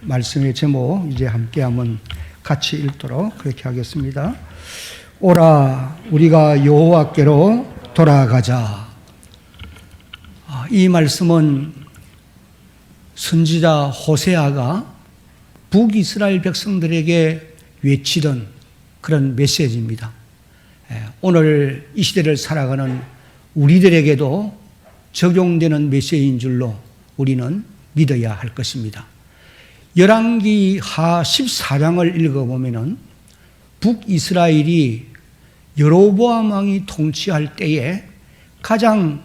말씀의 제목 이제 함께 한번 같이 읽도록 그렇게 하겠습니다. 오라 우리가 여호와께로 돌아가자. 이 말씀은 선지자 호세아가 북이스라엘 백성들에게 외치던 그런 메시지입니다. 오늘 이 시대를 살아가는 우리들에게도 적용되는 메시지인 줄로 우리는 믿어야 할 것입니다. 열왕기하 14장을 읽어보면 북이스라엘이 여로보암 왕이 통치할 때에 가장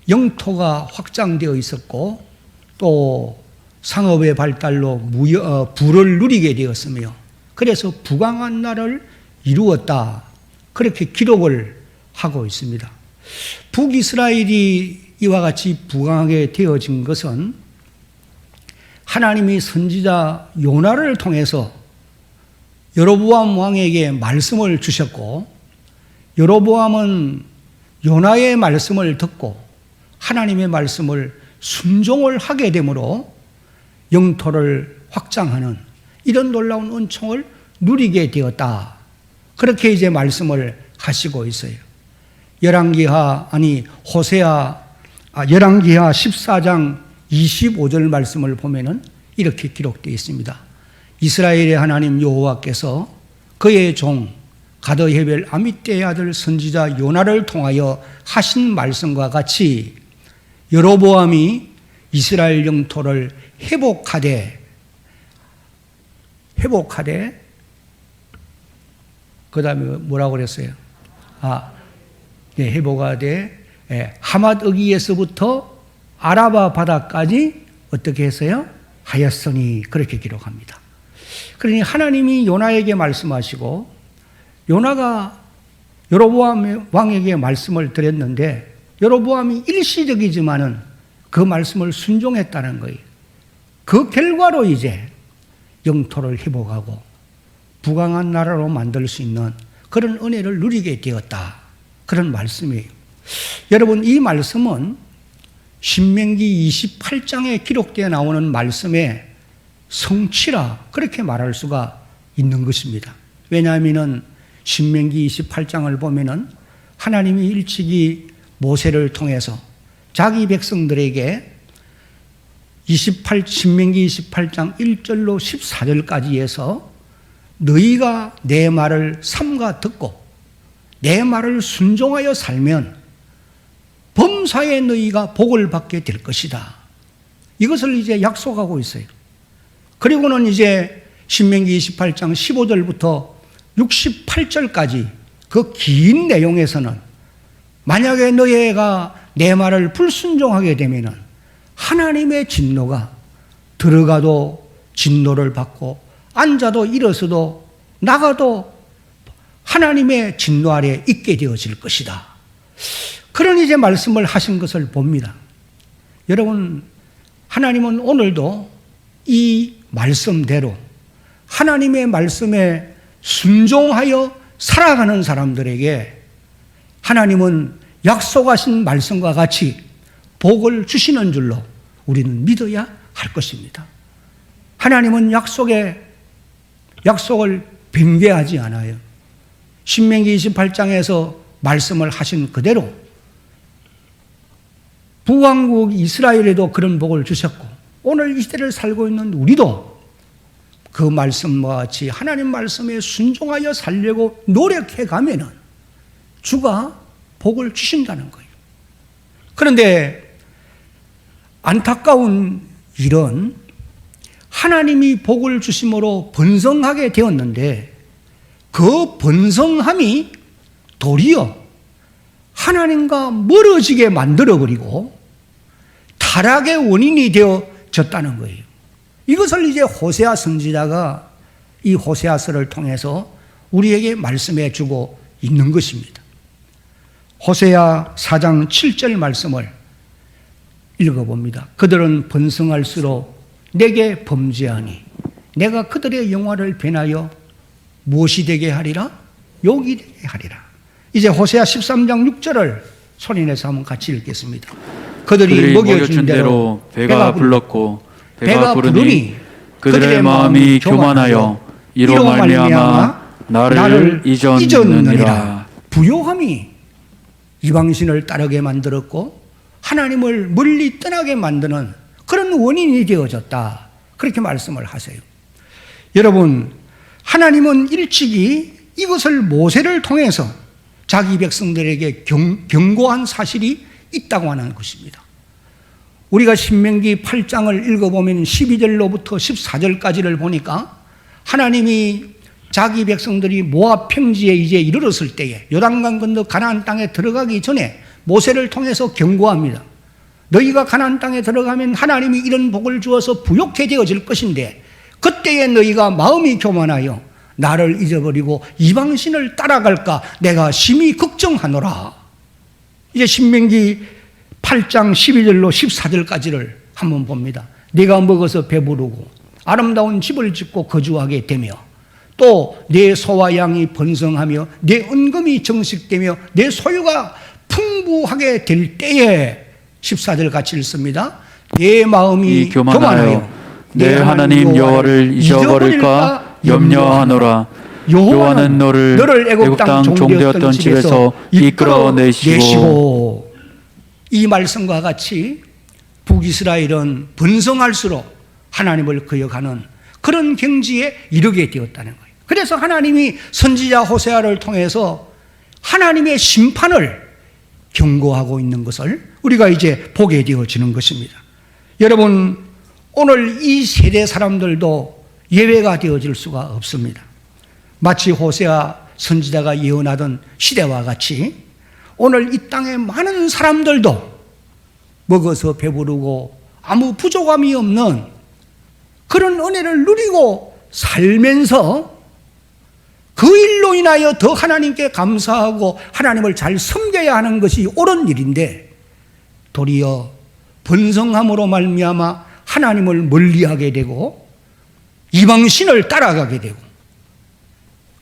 영토가 확장되어 있었고 또 상업의 발달로 부를 누리게 되었으며 그래서 부강한 나라를 이루었다. 그렇게 기록을 하고 있습니다. 북이스라엘이 이와 같이 부강하게 되어진 것은 하나님이 선지자 요나를 통해서 여로보암 왕에게 말씀을 주셨고 여로보암은 요나의 말씀을 듣고 하나님의 말씀을 순종을 하게 되므로 영토를 확장하는 이런 놀라운 은총을 누리게 되었다. 그렇게 이제 말씀을 하시고 있어요. 열왕기하 14장 25절 말씀을 보면은 이렇게 기록되어 있습니다. 이스라엘의 하나님 여호와께서 그의 종 가드헤벨 아미떼의 아들 선지자 요나를 통하여 하신 말씀과 같이 여로보암이 이스라엘 영토를 회복하되 그 다음에 뭐라고 그랬어요? 회복하되 하맛어기에서부터 아라바 바다까지 어떻게 했어요? 하였으니 그렇게 기록합니다. 그러니 하나님이 요나에게 말씀하시고 요나가 여로보암 왕에게 말씀을 드렸는데 여로보암이 일시적이지만은 그 말씀을 순종했다는 거예요. 그 결과로 이제 영토를 회복하고 부강한 나라로 만들 수 있는 그런 은혜를 누리게 되었다. 그런 말씀이에요. 여러분 이 말씀은 신명기 28장에 기록되어 나오는 말씀의 성취라 그렇게 말할 수가 있는 것입니다. 왜냐하면 신명기 28장을 보면은 하나님이 일찍이 모세를 통해서 자기 백성들에게 신명기 28장 1절로 14절까지 해서 너희가 내 말을 삼가 듣고 내 말을 순종하여 살면 범사에 너희가 복을 받게 될 것이다. 이것을 이제 약속하고 있어요. 그리고는 이제 신명기 28장 15절부터 68절까지 그 긴 내용에서는 만약에 너희가 내 말을 불순종하게 되면 하나님의 진노가 들어가도 진노를 받고 앉아도 일어서도 나가도 하나님의 진노 아래 있게 되어질 것이다. 그런 이제 말씀을 하신 것을 봅니다. 여러분, 하나님은 오늘도 이 말씀대로 하나님의 말씀에 순종하여 살아가는 사람들에게 하나님은 약속하신 말씀과 같이 복을 주시는 줄로 우리는 믿어야 할 것입니다. 하나님은 약속을 변개하지 않아요. 신명기 28장에서 말씀을 하신 그대로 북왕국 이스라엘에도 그런 복을 주셨고 오늘 이 시대를 살고 있는 우리도 그 말씀과 같이 하나님 말씀에 순종하여 살려고 노력해 가면은 주가 복을 주신다는 거예요. 그런데 안타까운 일은 하나님이 복을 주심으로 번성하게 되었는데 그 번성함이 도리어 하나님과 멀어지게 만들어버리고 타락의 원인이 되어졌다는 거예요. 이것을 이제 호세아 선지자가 이 호세아서를 통해서 우리에게 말씀해 주고 있는 것입니다. 호세아 4장 7절 말씀을 읽어봅니다. 그들은 번성할수록 내게 범죄하니 내가 그들의 영화를 변하여 무엇이 되게 하리라? 욕이 되게 하리라. 이제 호세아 13장 6절을 손인해서 한번 같이 읽겠습니다. 그들이 먹여준 대로 배가 불렀고 배가 부르니 그들의 마음이 교만하여 이로 말미암아 나를 잊었느니라. 부요함이 이방신을 따르게 만들었고 하나님을 멀리 떠나게 만드는 그런 원인이 되어졌다. 그렇게 말씀을 하세요. 여러분, 하나님은 일찍이 이것을 모세를 통해서 자기 백성들에게 경고한 사실이 있다고 하는 것입니다. 우리가 신명기 8장을 읽어보면 12절로부터 14절까지를 보니까 하나님이 자기 백성들이 모압 평지에 이제 이르렀을 때에 요단강 건너 가나안 땅에 들어가기 전에 모세를 통해서 경고합니다. 너희가 가나안 땅에 들어가면 하나님이 이런 복을 주어서 부욕해 되어질 것인데 그때에 너희가 마음이 교만하여 나를 잊어버리고 이방신을 따라갈까 내가 심히 걱정하노라. 이제 신명기 8장 12절로 14절까지를 한번 봅니다. 네가 먹어서 배부르고 아름다운 집을 짓고 거주하게 되며 또 내 소와 양이 번성하며 내 은금이 정식되며 내 소유가 풍부하게 될 때에 14절 같이 읽습니다. 내 마음이 교만하여 내 하나님 여호와를 잊어버릴까 염려하노라. 여호와는 너를 애굽 땅 종되었던 집에서 이끌어내시고. 이 말씀과 같이 북이스라엘은 번성할수록 하나님을 거역하는 그런 경지에 이르게 되었다는 거예요. 그래서 하나님이 선지자 호세아를 통해서 하나님의 심판을 경고하고 있는 것을 우리가 이제 보게 되어지는 것입니다. 여러분, 오늘 이 세대 사람들도 예외가 되어질 수가 없습니다. 마치 호세아 선지자가 예언하던 시대와 같이 오늘 이 땅에 많은 사람들도 먹어서 배부르고 아무 부족함이 없는 그런 은혜를 누리고 살면서 그 일로 인하여 더 하나님께 감사하고 하나님을 잘 섬겨야 하는 것이 옳은 일인데 도리어 번성함으로 말미암아 하나님을 멀리하게 되고 이방신을 따라가게 되고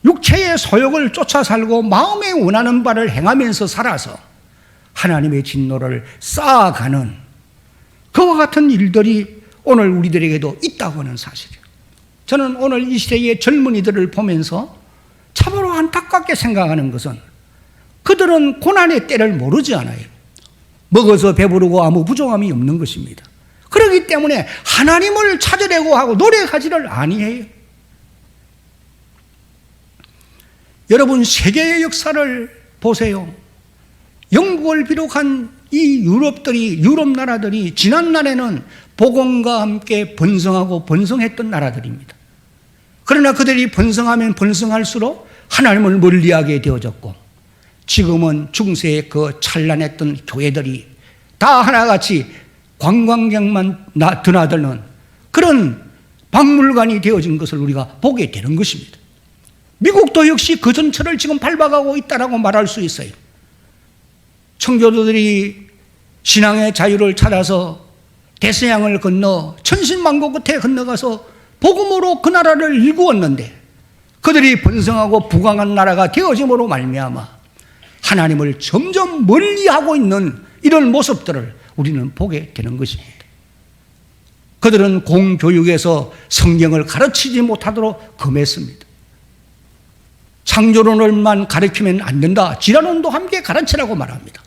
육체의 소욕을 쫓아 살고 마음에 원하는 바를 행하면서 살아서 하나님의 진노를 쌓아가는 그와 같은 일들이 오늘 우리들에게도 있다고 하는 사실이에요. 저는 오늘 이 시대의 젊은이들을 보면서 참으로 안타깝게 생각하는 것은 그들은 고난의 때를 모르지 않아요. 먹어서 배부르고 아무 부족함이 없는 것입니다. 그렇기 때문에 하나님을 찾으려고 하고 노력하지를 아니해요. 여러분, 세계의 역사를 보세요. 영국을 비롯한 이 유럽 나라들이 지난날에는 복음과 함께 번성하고 번성했던 나라들입니다. 그러나 그들이 번성하면 번성할수록 하나님을 멀리하게 되어졌고 지금은 중세의 그 찬란했던 교회들이 다 하나같이 관광객만 드나드는 그런 박물관이 되어진 것을 우리가 보게 되는 것입니다. 미국도 역시 그 전철을 지금 밟아가고 있다라고 말할 수 있어요. 청교도들이 신앙의 자유를 찾아서 대서양을 건너 천신만고 끝에 건너가서 복음으로 그 나라를 일구었는데 그들이 번성하고 부강한 나라가 되어짐으로 말미암아 하나님을 점점 멀리하고 있는 이런 모습들을 우리는 보게 되는 것입니다. 그들은 공교육에서 성경을 가르치지 못하도록 금했습니다. 창조론을만 가르치면 안 된다. 진화론도 함께 가르치라고 말합니다.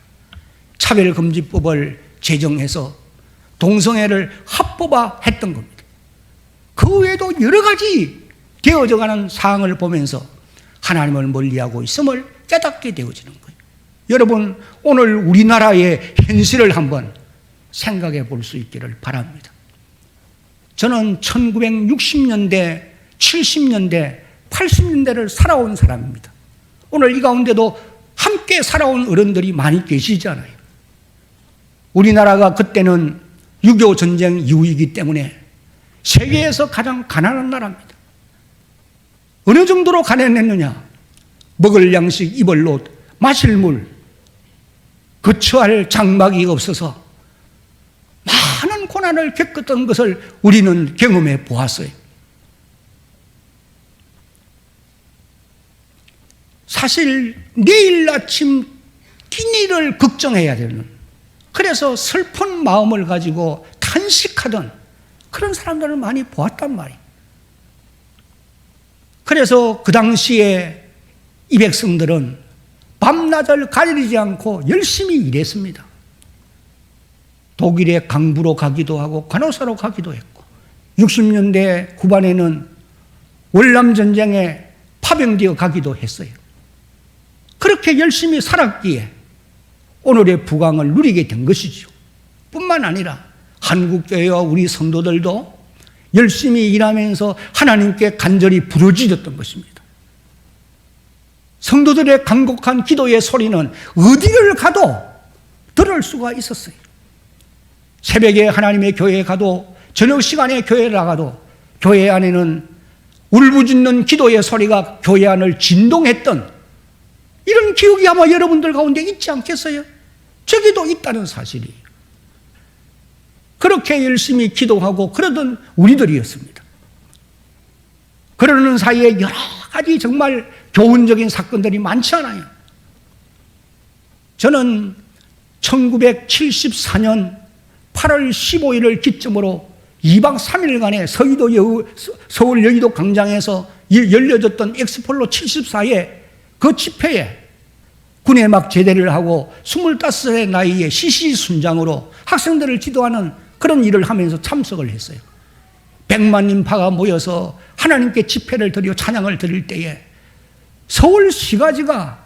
차별금지법을 제정해서 동성애를 합법화했던 겁니다. 그 외에도 여러 가지 되어져가는 사항을 보면서 하나님을 멀리하고 있음을 깨닫게 되어지는 거예요. 여러분, 오늘 우리나라의 현실을 한번 생각해 볼 수 있기를 바랍니다. 저는 1960년대, 70년대, 80년대를 살아온 사람입니다. 오늘 이 가운데도 함께 살아온 어른들이 많이 계시잖아요. 우리나라가 그때는 6.25 전쟁 이후이기 때문에 세계에서 가장 가난한 나라입니다. 어느 정도로 가난했느냐? 먹을 양식, 입을 옷, 마실 물, 거처할 장막이 없어서 많은 고난을 겪었던 것을 우리는 경험해 보았어요. 사실 내일 아침 끼니를 걱정해야 되는, 그래서 슬픈 마음을 가지고 탄식하던 그런 사람들을 많이 보았단 말이에요. 그래서 그 당시에 이 백성들은 밤낮을 가리지 않고 열심히 일했습니다. 독일의 강부로 가기도 하고 간호사로 가기도 했고 60년대 후반에는 월남전쟁에 파병되어 가기도 했어요. 그렇게 열심히 살았기에 오늘의 부강을 누리게 된 것이죠. 뿐만 아니라 한국교회와 우리 성도들도 열심히 일하면서 하나님께 간절히 부르짖었던 것입니다. 성도들의 간곡한 기도의 소리는 어디를 가도 들을 수가 있었어요. 새벽에 하나님의 교회에 가도 저녁 시간에 교회에 나가도 교회 안에는 울부짖는 기도의 소리가 교회 안을 진동했던 이런 기억이 아마 여러분들 가운데 있지 않겠어요? 저기도 있다는 사실이에요. 그렇게 열심히 기도하고 그러던 우리들이었습니다. 그러는 사이에 여러 가지 정말 교훈적인 사건들이 많지 않아요. 저는 1974년 8월 15일을 기점으로 2박 3일간의 서울 여의도 광장에서 열려졌던 엑스폴로 74의 그 집회에 군에 막 제대를 하고 25세 나이에 시시순장으로 학생들을 지도하는 그런 일을 하면서 참석을 했어요. 100만 인파가 모여서 하나님께 집회를 드리고 찬양을 드릴 때에 서울 시가지가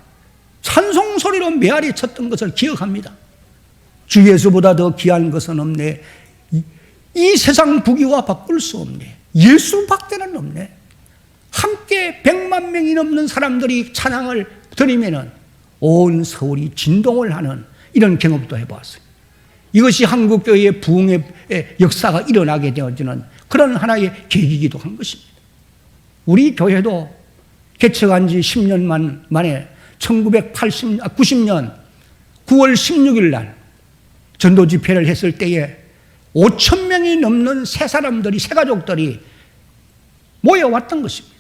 찬송 소리로 메아리 쳤던 것을 기억합니다. 주 예수보다 더 귀한 것은 없네. 이 세상 부귀와 바꿀 수 없네. 예수 밖에는 없네. 함께 100만 명이 넘는 사람들이 찬양을 드리면은 온 서울이 진동을 하는 이런 경험도 해보았어요. 이것이 한국교회의 부흥의 역사가 일어나게 되어지는 그런 하나의 계기이기도 한 것입니다. 우리 교회도 개척한 지 10년 만에 1990년 9월 16일 날 전도 집회를 했을 때에 5천 명이 넘는 새 사람들이, 새 가족들이 모여왔던 것입니다.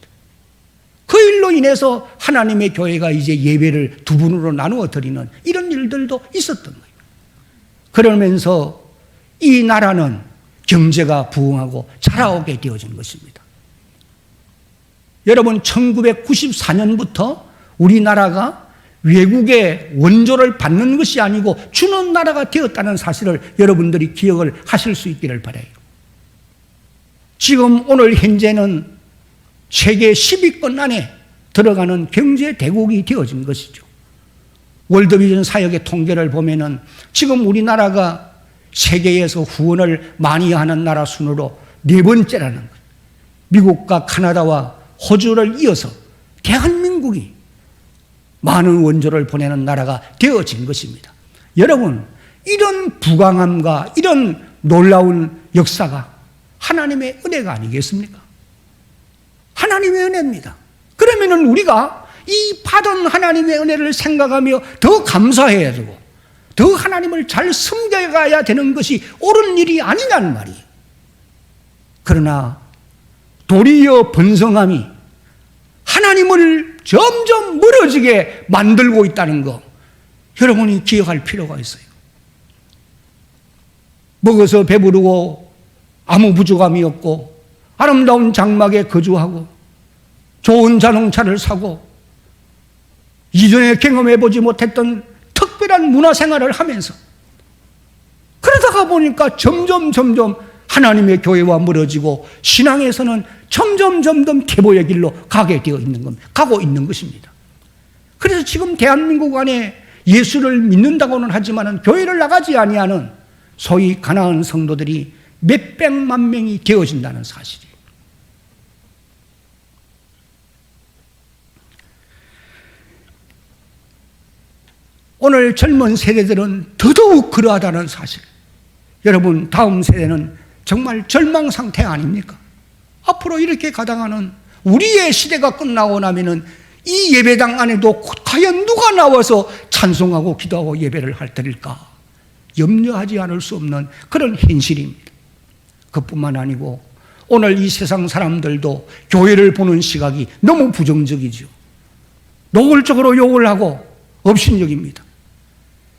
그 일로 인해서 하나님의 교회가 이제 예배를 두 분으로 나누어 드리는 이런 일들도 있었던 거예요. 그러면서 이 나라는 경제가 부흥하고 자라오게 되어진 것입니다. 여러분, 1994년부터 우리나라가 외국의 원조를 받는 것이 아니고 주는 나라가 되었다는 사실을 여러분들이 기억을 하실 수 있기를 바라요. 지금 오늘 현재는 세계 10위권 안에 들어가는 경제 대국이 되어진 것이죠. 월드비전 사역의 통계를 보면은 지금 우리나라가 세계에서 후원을 많이 하는 나라 순으로 4번째라는 거예요. 미국과 카나다와 호주를 이어서 대한민국이 많은 원조를 보내는 나라가 되어진 것입니다. 여러분, 이런 부강함과 이런 놀라운 역사가 하나님의 은혜가 아니겠습니까? 하나님의 은혜입니다. 그러면은 우리가 이 받은 하나님의 은혜를 생각하며 더 감사해야 되고 더 하나님을 잘 섬겨가야 되는 것이 옳은 일이 아니냐는 말이에요. 그러나 도리어 번성함이 하나님을 점점 멀어지게 만들고 있다는 거 여러분이 기억할 필요가 있어요. 먹어서 배부르고 아무 부족함이 없고 아름다운 장막에 거주하고 좋은 자동차를 사고 이전에 경험해보지 못했던 특별한 문화생활을 하면서 그러다가 보니까 점점 하나님의 교회와 멀어지고 신앙에서는 점점 퇴보의 길로 가고 있는 것입니다. 그래서 지금 대한민국 안에 예수를 믿는다고는 하지만 교회를 나가지 아니하는 소위 가난한 성도들이 몇백만 명이 되어진다는 사실이에요. 오늘 젊은 세대들은 더더욱 그러하다는 사실. 여러분, 다음 세대는 정말 절망 상태 아닙니까? 앞으로 이렇게 가다가는 우리의 시대가 끝나고 나면은 이 예배당 안에도 과연 누가 나와서 찬송하고 기도하고 예배를 할 때일까? 염려하지 않을 수 없는 그런 현실입니다. 그뿐만 아니고 오늘 이 세상 사람들도 교회를 보는 시각이 너무 부정적이죠. 노골적으로 욕을 하고 업신여깁니다.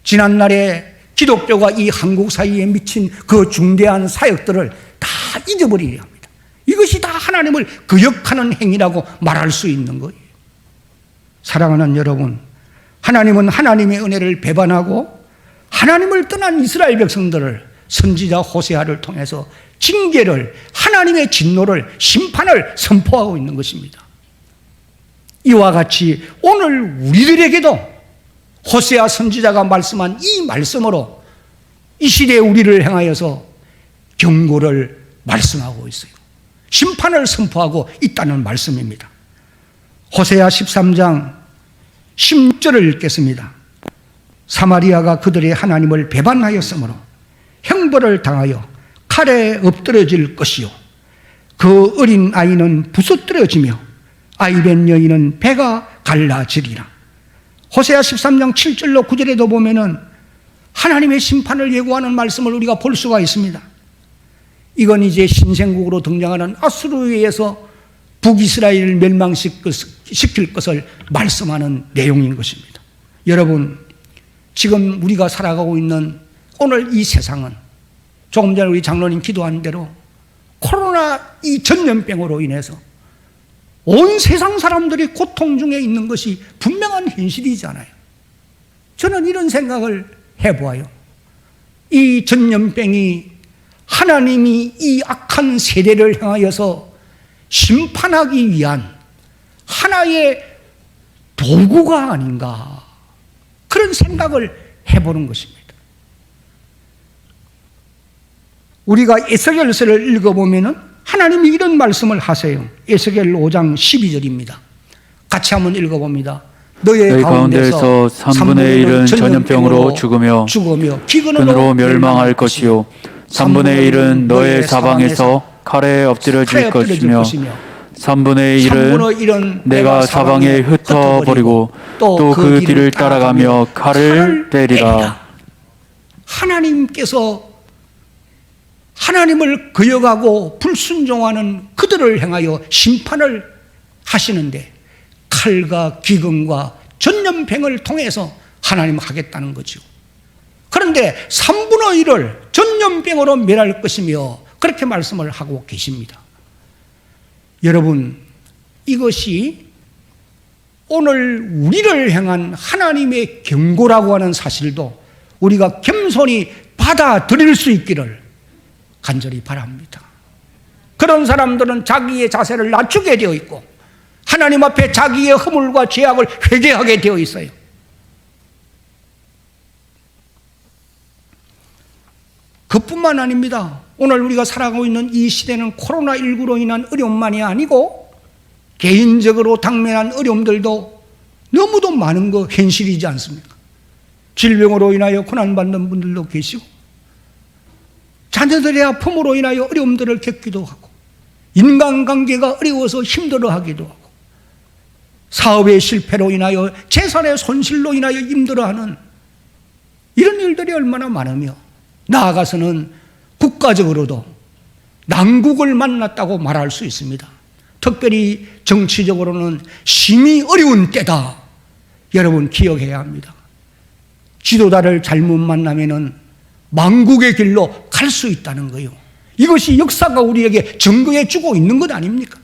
지난날에 기독교가 이 한국 사회에 미친 그 중대한 사역들을 다 잊어버리려 합니다. 이것이 다 하나님을 거역하는 행위라고 말할 수 있는 거예요. 사랑하는 여러분, 하나님은 하나님의 은혜를 배반하고 하나님을 떠난 이스라엘 백성들을 선지자 호세아를 통해서 징계를, 하나님의 진노를, 심판을 선포하고 있는 것입니다. 이와 같이 오늘 우리들에게도 호세아 선지자가 말씀한 이 말씀으로 이 시대에 우리를 향하여서 경고를 말씀하고 있어요. 심판을 선포하고 있다는 말씀입니다. 호세아 13장 16절을 읽겠습니다. 사마리아가 그들의 하나님을 배반하였으므로 형벌을 당하여 칼에 엎드러질 것이요 그 어린 아이는 부서뜨려지며 아이된 여인은 배가 갈라지리라. 호세아 13장 7절로 9절에도 보면은 하나님의 심판을 예고하는 말씀을 우리가 볼 수가 있습니다. 이건 이제 신생국으로 등장하는 아수르에 의해서 북이스라엘을 멸망시킬 것을 말씀하는 내용인 것입니다. 여러분, 지금 우리가 살아가고 있는 오늘 이 세상은 조금 전에 우리 장로님 기도한 대로 코로나 이 전염병으로 인해서 온 세상 사람들이 고통 중에 있는 것이 분명한 현실이잖아요. 저는 이런 생각을 해보아요. 이 전염병이 하나님이 이 악한 세대를 향하여서 심판하기 위한 하나의 도구가 아닌가, 그런 생각을 해보는 것입니다. 우리가 에스겔서를 읽어보면 하나님이 이런 말씀을 하세요. 에스겔 5장 12절입니다. 같이 한번 읽어봅니다. 너희 가운데서 3분의 1은 전염병으로 죽으며 기근으로 멸망할 것이요 3분의 1은 너의 사방에서 칼에 엎드려질 것이며 3분의 1은 내가 사방에 흩어버리고 또 그 뒤를 따라가며 칼을 때리라. 하나님께서 하나님을 거역하고 불순종하는 그들을 향하여 심판을 하시는데 칼과 기근과 전염병을 통해서 하나님 하겠다는 거죠. 그런데 3분의 1을 전염병으로 멸할 것이며 그렇게 말씀을 하고 계십니다. 여러분, 이것이 오늘 우리를 향한 하나님의 경고라고 하는 사실도 우리가 겸손히 받아들일 수 있기를 간절히 바랍니다. 그런 사람들은 자기의 자세를 낮추게 되어 있고 하나님 앞에 자기의 허물과 죄악을 회개하게 되어 있어요. 그뿐만 아닙니다. 오늘 우리가 살아가고 있는 이 시대는 코로나19로 인한 어려움만이 아니고 개인적으로 당면한 어려움들도 너무도 많은 거 현실이지 않습니까? 질병으로 인하여 고난받는 분들도 계시고 자녀들의 아픔으로 인하여 어려움들을 겪기도 하고 인간관계가 어려워서 힘들어하기도 하고 사업의 실패로 인하여 재산의 손실로 인하여 힘들어하는 이런 일들이 얼마나 많으며 나아가서는 국가적으로도 난국을 만났다고 말할 수 있습니다. 특별히 정치적으로는 심히 어려운 때다. 여러분 기억해야 합니다. 지도자를 잘못 만나면은 망국의 길로 갈 수 있다는 거예요. 이것이 역사가 우리에게 증거해 주고 있는 것 아닙니까?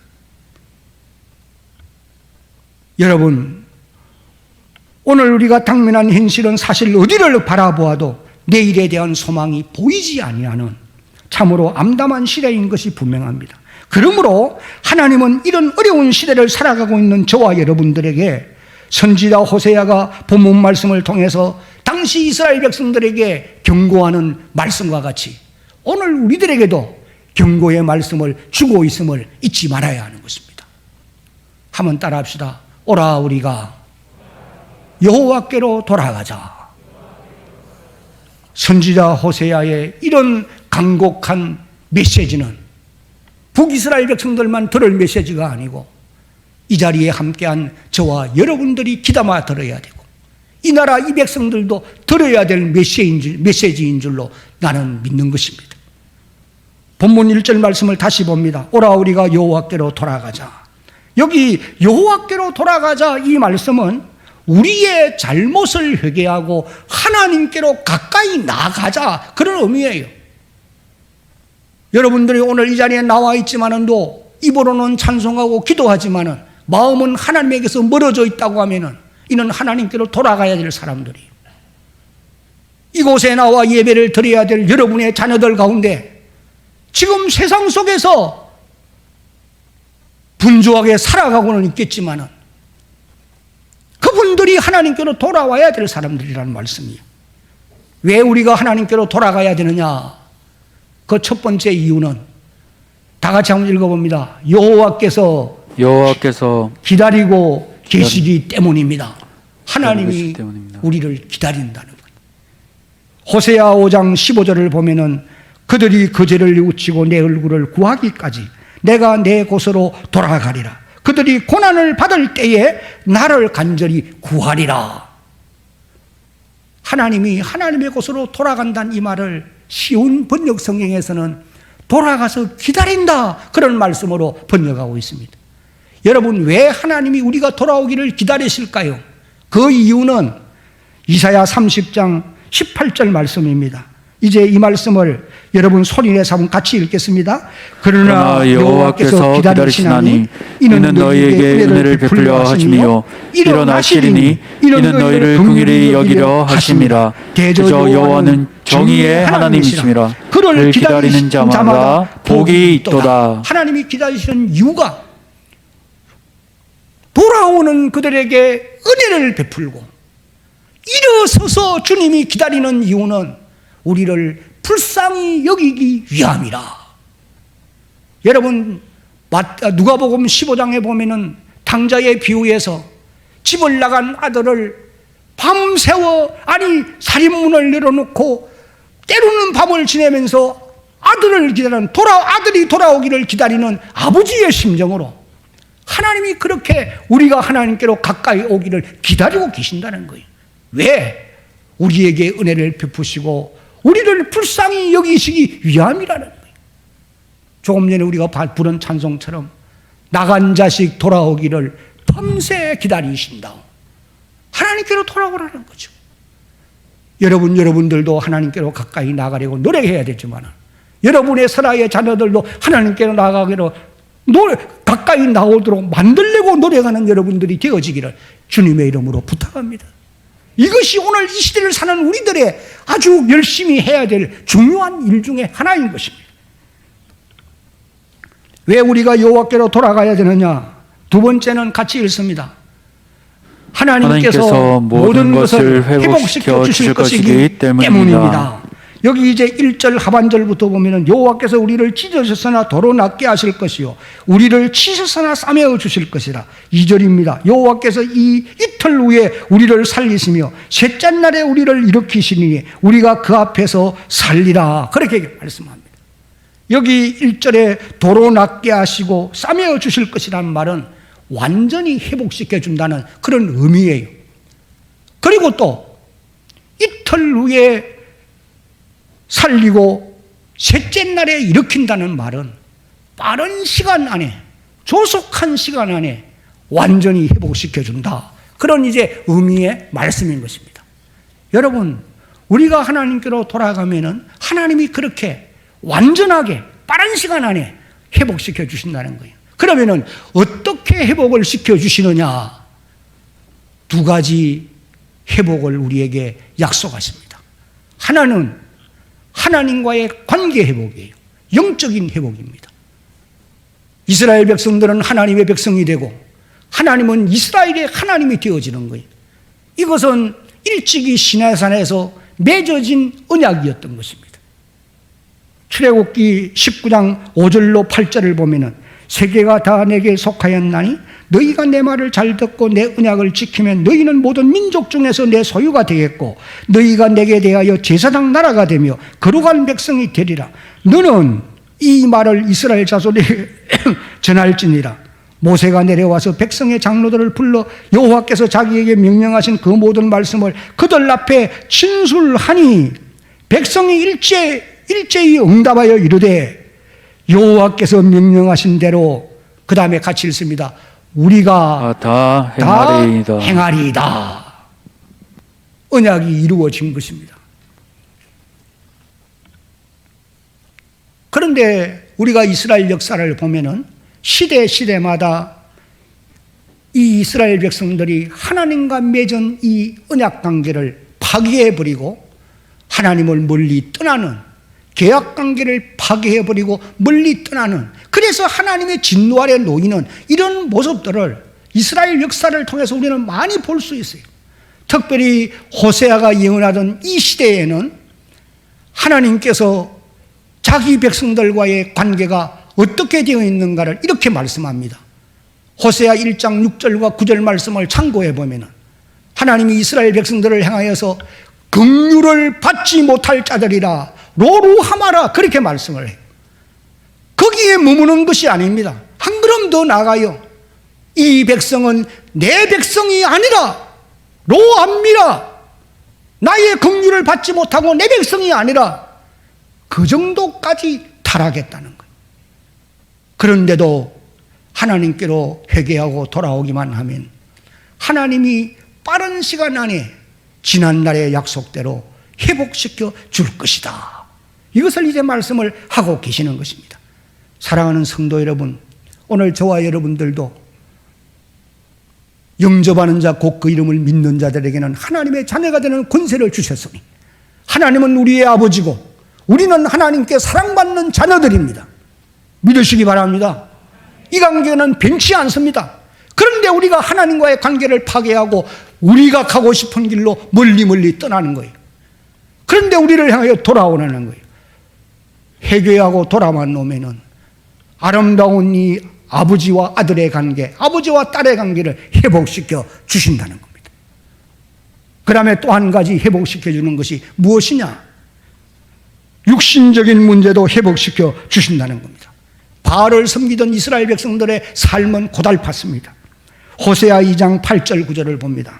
여러분, 오늘 우리가 당면한 현실은 사실 어디를 바라보아도 내일에 대한 소망이 보이지 아니하는 참으로 암담한 시대인 것이 분명합니다. 그러므로 하나님은 이런 어려운 시대를 살아가고 있는 저와 여러분들에게 선지자 호세아가 본문 말씀을 통해서 당시 이스라엘 백성들에게 경고하는 말씀과 같이 오늘 우리들에게도 경고의 말씀을 주고 있음을 잊지 말아야 하는 것입니다. 한번 따라합시다. 오라 우리가 여호와께로 돌아가자. 선지자 호세아의 이런 간곡한 메시지는 북이스라엘 백성들만 들을 메시지가 아니고 이 자리에 함께한 저와 여러분들이 귀담아 들어야 되고 이 나라 이 백성들도 들어야 될 메시지인 줄로 나는 믿는 것입니다. 본문 1절 말씀을 다시 봅니다. 오라 우리가 여호와께로 돌아가자. 여기 여호와께로 돌아가자 이 말씀은 우리의 잘못을 회개하고 하나님께로 가까이 나가자 그런 의미예요. 여러분들이 오늘 이 자리에 나와 있지만은도 입으로는 찬송하고 기도하지만은 마음은 하나님에게서 멀어져 있다고 하면은 이는 하나님께로 돌아가야 될 사람들이에요. 이곳에 나와 예배를 드려야 될 여러분의 자녀들 가운데 지금 세상 속에서 분주하게 살아가고는 있겠지만은 그분들이 하나님께로 돌아와야 될 사람들이라는 말씀이에요. 왜 우리가 하나님께로 돌아가야 되느냐? 그 첫 번째 이유는 다 같이 한번 읽어봅니다. 여호와께서 기다리고 계시기 때문입니다. 하나님이 우리를 기다린다는 거예요. 호세아 5장 15절을 보면은 그들이 그 죄를 뉘우치고 내 얼굴을 구하기까지 내가 내 곳으로 돌아가리라. 그들이 고난을 받을 때에 나를 간절히 구하리라. 하나님이 하나님의 곳으로 돌아간다는 이 말을 쉬운 번역 성경에서는 돌아가서 기다린다, 그런 말씀으로 번역하고 있습니다. 여러분, 왜 하나님이 우리가 돌아오기를 기다리실까요? 그 이유는 이사야 30장 18절 말씀입니다. 이제 이 말씀을 여러분 소리내서 한번 같이 읽겠습니다. 그러나 여호와께서 기다리시나니 이는 너희에게 은혜를 베풀려 하심이요 일어나시리니 이는 너희를 긍휼히 여기려 하심이라. 대저 여호와는 정의의 하나님이심이라. 그를 기다리는 자마다 복이 있도다. 하나님이 기다리시는 이유가 돌아오는 그들에게 은혜를 베풀고 일어서서 주님이 기다리는 이유는 우리를 불쌍히 여기기 위함이라. 여러분, 누가복음 15장에 보면은 당자의 비유에서 집을 나간 아들을 밤새워 살인문을 내려놓고 때로는 밤을 지내면서 아들이 돌아오기를 기다리는 아버지의 심정으로 하나님이 그렇게 우리가 하나님께로 가까이 오기를 기다리고 계신다는 거예요. 왜? 우리에게 은혜를 베푸시고 우리를 불쌍히 여기시기 위함이라는 거예요. 조금 전에 우리가 부른 찬송처럼 나간 자식 돌아오기를 밤새 기다리신다. 하나님께로 돌아오라는 거죠. 여러분들도 하나님께로 가까이 나가려고 노력해야 되지만 여러분의 사랑의 자녀들도 하나님께로 나가기로 가까이 나오도록 만들려고 노력하는 여러분들이 되어지기를 주님의 이름으로 부탁합니다. 이것이 오늘 이 시대를 사는 우리들의 아주 열심히 해야 될 중요한 일 중에 하나인 것입니다. 왜 우리가 여호와께로 돌아가야 되느냐? 두 번째는 같이 읽습니다. 하나님께서 모든 것을 회복시켜 주실 것이기 때문입니다. 여기 이제 1절 하반절부터 보면은 여호와께서 우리를 찢으셨으나 도로 낫게 하실 것이요 우리를 치셨으나 싸매어 주실 것이라. 2절입니다. 여호와께서 이틀 후에 우리를 살리시며 셋째 날에 우리를 일으키시니 우리가 그 앞에서 살리라. 그렇게 말씀합니다. 여기 1절에 도로 낫게 하시고 싸매어 주실 것이라는 말은 완전히 회복시켜 준다는 그런 의미예요. 그리고 또 이틀 후에 살리고 셋째 날에 일으킨다는 말은 빠른 시간 안에, 조속한 시간 안에 완전히 회복시켜 준다. 그런 이제 의미의 말씀인 것입니다. 여러분, 우리가 하나님께로 돌아가면은 하나님이 그렇게 완전하게 빠른 시간 안에 회복시켜 주신다는 거예요. 그러면은 어떻게 회복을 시켜 주시느냐? 두 가지 회복을 우리에게 약속하십니다. 하나는 하나님과의 관계 회복이에요. 영적인 회복입니다. 이스라엘 백성들은 하나님의 백성이 되고 하나님은 이스라엘의 하나님이 되어지는 거예요. 이것은 일찍이 시내산에서 맺어진 언약이었던 것입니다. 출애굽기 19장 5절로 8절을 보면은 세계가 다 내게 속하였나니 너희가 내 말을 잘 듣고 내 언약을 지키면 너희는 모든 민족 중에서 내 소유가 되겠고 너희가 내게 대하여 제사장 나라가 되며 거룩한 백성이 되리라. 너는 이 말을 이스라엘 자손에게 전할지니라. 모세가 내려와서 백성의 장로들을 불러 여호와께서 자기에게 명령하신 그 모든 말씀을 그들 앞에 진술하니 백성이 일제히 응답하여 이르되 여호와께서 명령하신 대로, 그 다음에 같이 읽습니다. 우리가 다 행하리이다. 언약이 이루어진 것입니다. 그런데 우리가 이스라엘 역사를 보면은 시대마다 이 이스라엘 백성들이 하나님과 맺은 이 언약 관계를 파괴해버리고 하나님을 멀리 떠나는, 계약 관계를 파괴해버리고 멀리 떠나는, 그래서 하나님의 진노 아래 놓이는 이런 모습들을 이스라엘 역사를 통해서 우리는 많이 볼 수 있어요. 특별히 호세아가 예언하던 이 시대에는 하나님께서 자기 백성들과의 관계가 어떻게 되어 있는가를 이렇게 말씀합니다. 호세아 1장 6절과 9절 말씀을 참고해 보면 하나님이 이스라엘 백성들을 향하여서 긍휼을 받지 못할 자들이라 로루하마라 그렇게 말씀을 해요. 거기에 머무는 것이 아닙니다. 한 걸음 더 나가요. 이 백성은 내 백성이 아니라 로암미라, 나의 긍휼을 받지 못하고 내 백성이 아니라, 그 정도까지 타락했다는 거예요. 그런데도 하나님께로 회개하고 돌아오기만 하면 하나님이 빠른 시간 안에 지난날의 약속대로 회복시켜 줄 것이다. 이것을 이제 말씀을 하고 계시는 것입니다. 사랑하는 성도 여러분, 오늘 저와 여러분들도 영접하는 자 곧 그 이름을 믿는 자들에게는 하나님의 자녀가 되는 권세를 주셨으니 하나님은 우리의 아버지고 우리는 하나님께 사랑받는 자녀들입니다. 믿으시기 바랍니다. 이 관계는 변치 않습니다. 그런데 우리가 하나님과의 관계를 파괴하고 우리가 가고 싶은 길로 멀리 떠나는 거예요. 그런데 우리를 향하여 돌아오라는 거예요. 회개하고 돌아만 오면은 아름다운 이 아버지와 아들의 관계, 아버지와 딸의 관계를 회복시켜 주신다는 겁니다. 그 다음에 또 한 가지 회복시켜 주는 것이 무엇이냐? 육신적인 문제도 회복시켜 주신다는 겁니다. 바알을 섬기던 이스라엘 백성들의 삶은 고달팠습니다. 호세아 2장 8절 9절을 봅니다.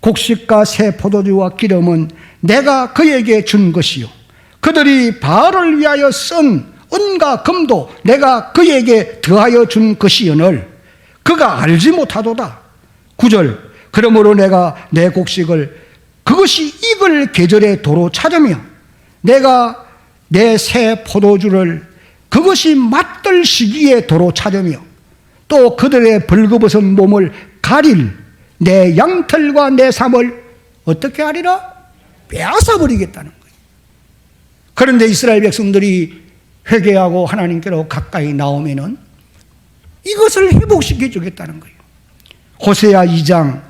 곡식과 새 포도주와 기름은 내가 그에게 준 것이요 그들이 바알을 위하여 쓴 은과 금도 내가 그에게 더하여 준 것이여늘 그가 알지 못하도다. 9절 그러므로 내가 내 곡식을 그것이 익을 계절에 도로 찾으며 내가 내 새 포도주를 그것이 맛들 시기에 도로 찾으며 또 그들의 벌거벗은 몸을 가릴 내 양털과 내 삶을 어떻게 하리라? 빼앗아 버리겠다는 거예요. 그런데 이스라엘 백성들이 회개하고 하나님께로 가까이 나오면은 이것을 회복시켜 주겠다는 거예요. 호세아 2장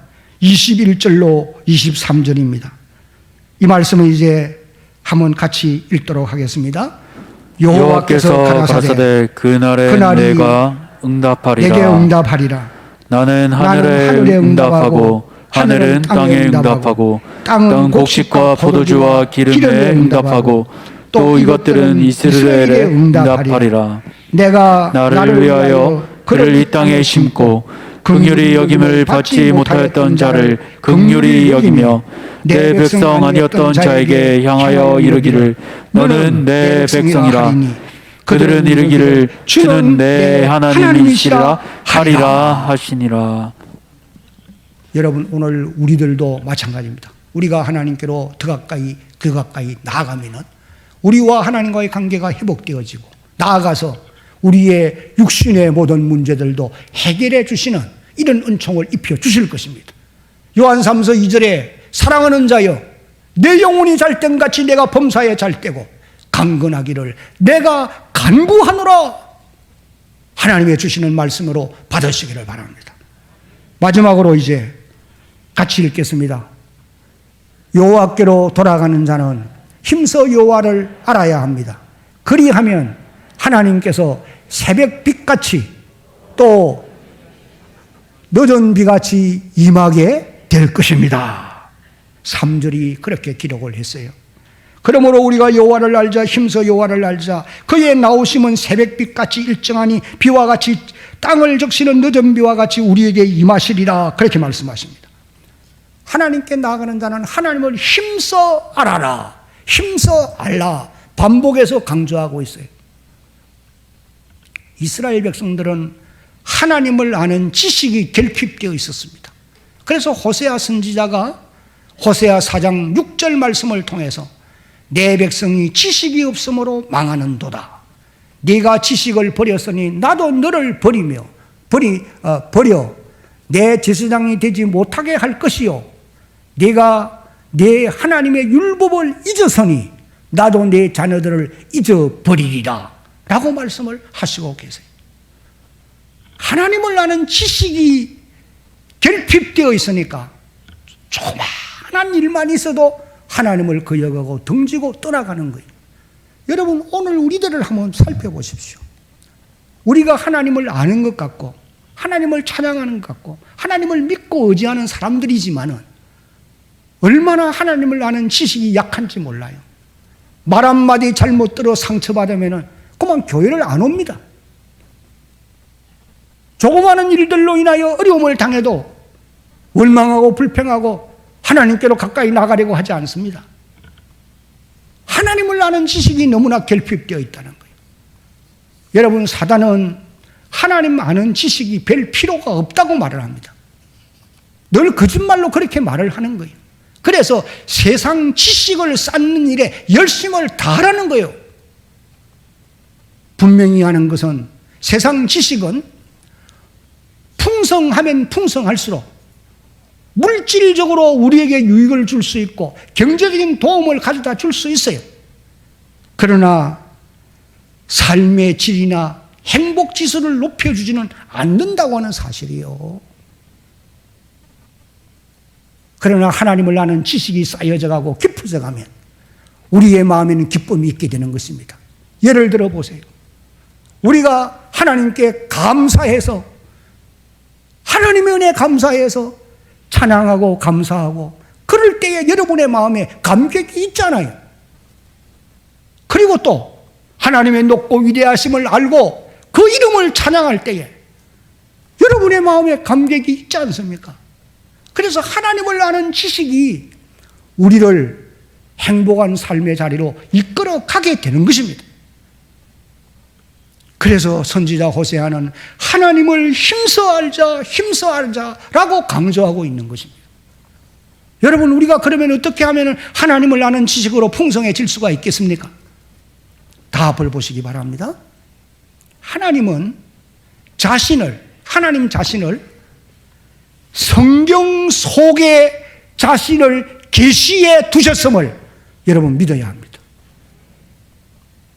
21절로 23절입니다. 이 말씀을 이제 한번 같이 읽도록 하겠습니다. 여호와께서 가라사대 그날에 내가 내게 응답하리라. 나는 하늘에 응답하고 하늘은 땅에 응답하고 땅은 곡식과 포도주와 기름에 응답하고 또 이것들은 이스라엘에 응답하리라. 내가 나를 위하여 그를 이 땅에 심고 긍휼히 여김을 받지 못하였던 자를 긍휼히 여기며 내 백성 아니었던 자에게 향하여 이르기를 너는 내 백성이라. 그들은 이르기를 주는 내 하나님이시라 하리라 하시니라. 여러분, 오늘 우리들도 마찬가지입니다. 우리가 하나님께로 더 가까이 나아가면은 우리와 하나님과의 관계가 회복되어지고 나아가서 우리의 육신의 모든 문제들도 해결해 주시는 이런 은총을 입혀 주실 것입니다. 요한 3서 2절에 사랑하는 자여 내 영혼이 잘됨같이 내가 범사에 잘되고 강건하기를 내가 간구하노라. 하나님의 주시는 말씀으로 받으시기를 바랍니다. 마지막으로 이제 같이 읽겠습니다. 여호와께로 돌아가는 자는 힘써 여호와를 알아야 합니다. 그리하면 하나님께서 새벽빛같이 또 늦은 비같이 임하게 될 것입니다. 3절이 그렇게 기록을 했어요. 그러므로 우리가 여호와를 알자, 힘써 여호와를 알자. 그의 나오심은 새벽빛같이 일정하니 비와 같이 땅을 적시는 늦은 비와 같이 우리에게 임하시리라. 그렇게 말씀하십니다. 하나님께 나아가는 자는 하나님을 힘써 알아라, 힘써 알라, 반복해서 강조하고 있어요. 이스라엘 백성들은 하나님을 아는 지식이 결핍되어 있었습니다. 그래서 호세아 선지자가 호세아 4장 6절 말씀을 통해서 내 백성이 지식이 없으므로 망하는도다. 네가 지식을 버렸으니 나도 너를 버려 내 제사장이 되지 못하게 할 것이요 네가 내 하나님의 율법을 잊었으니 나도 내 자녀들을 잊어버리리라 라고 말씀을 하시고 계세요. 하나님을 아는 지식이 결핍되어 있으니까 조그마한 일만 있어도 하나님을 거역하고 등지고 떠나가는 거예요. 여러분, 오늘 우리들을 한번 살펴보십시오. 우리가 하나님을 아는 것 같고 하나님을 찬양하는 것 같고 하나님을 믿고 의지하는 사람들이지만은 얼마나 하나님을 아는 지식이 약한지 몰라요. 말 한마디 잘못 들어 상처받으면은 그만 교회를 안 옵니다. 조그마한 일들로 인하여 어려움을 당해도 원망하고 불평하고 하나님께로 가까이 나가려고 하지 않습니다. 하나님을 아는 지식이 너무나 결핍되어 있다는 거예요. 여러분, 사단은 하나님 아는 지식이 별 필요가 없다고 말을 합니다. 늘 거짓말로 그렇게 말을 하는 거예요. 그래서 세상 지식을 쌓는 일에 열심을 다하라는 거예요. 분명히 하는 것은 세상 지식은 풍성하면 풍성할수록 물질적으로 우리에게 유익을 줄 수 있고 경제적인 도움을 가져다 줄 수 있어요. 그러나 삶의 질이나 행복 지수를 높여주지는 않는다고 하는 사실이요. 그러나 하나님을 아는 지식이 쌓여져 가고 깊어져 가면 우리의 마음에는 기쁨이 있게 되는 것입니다. 예를 들어 보세요. 우리가 하나님께 감사해서 하나님의 은혜에 감사해서 찬양하고 감사하고 그럴 때에 여러분의 마음에 감격이 있잖아요. 그리고 또 하나님의 높고 위대하심을 알고 그 이름을 찬양할 때에 여러분의 마음에 감격이 있지 않습니까? 그래서 하나님을 아는 지식이 우리를 행복한 삶의 자리로 이끌어 가게 되는 것입니다. 그래서 선지자 호세아는 하나님을 힘써 알자라고 강조하고 있는 것입니다. 여러분, 우리가 그러면 어떻게 하면 하나님을 아는 지식으로 풍성해질 수가 있겠습니까? 답을 보시기 바랍니다. 하나님 자신을 성경 속에 자신을 계시해 두셨음을 여러분 믿어야 합니다.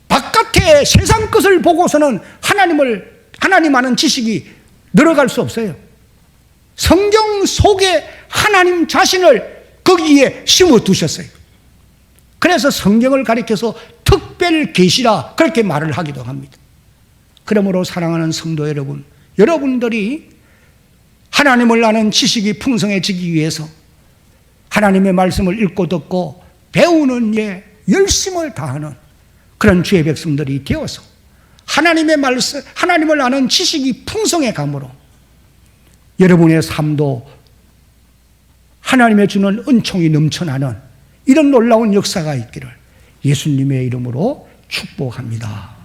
바깥에 세상 것을 보고서는 하나님 아는 지식이 늘어갈 수 없어요. 성경 속에 하나님 자신을 거기에 심어 두셨어요. 그래서 성경을 가리켜서 특별 계시라 그렇게 말을 하기도 합니다. 그러므로 사랑하는 성도 여러분, 여러분들이 하나님을 아는 지식이 풍성해지기 위해서 하나님의 말씀을 읽고 듣고 배우는 일에 열심을 다하는 그런 주의 백성들이 되어서 하나님의 말씀, 하나님을 아는 지식이 풍성해 감으로 여러분의 삶도 하나님의 주는 은총이 넘쳐나는 이런 놀라운 역사가 있기를 예수님의 이름으로 축복합니다.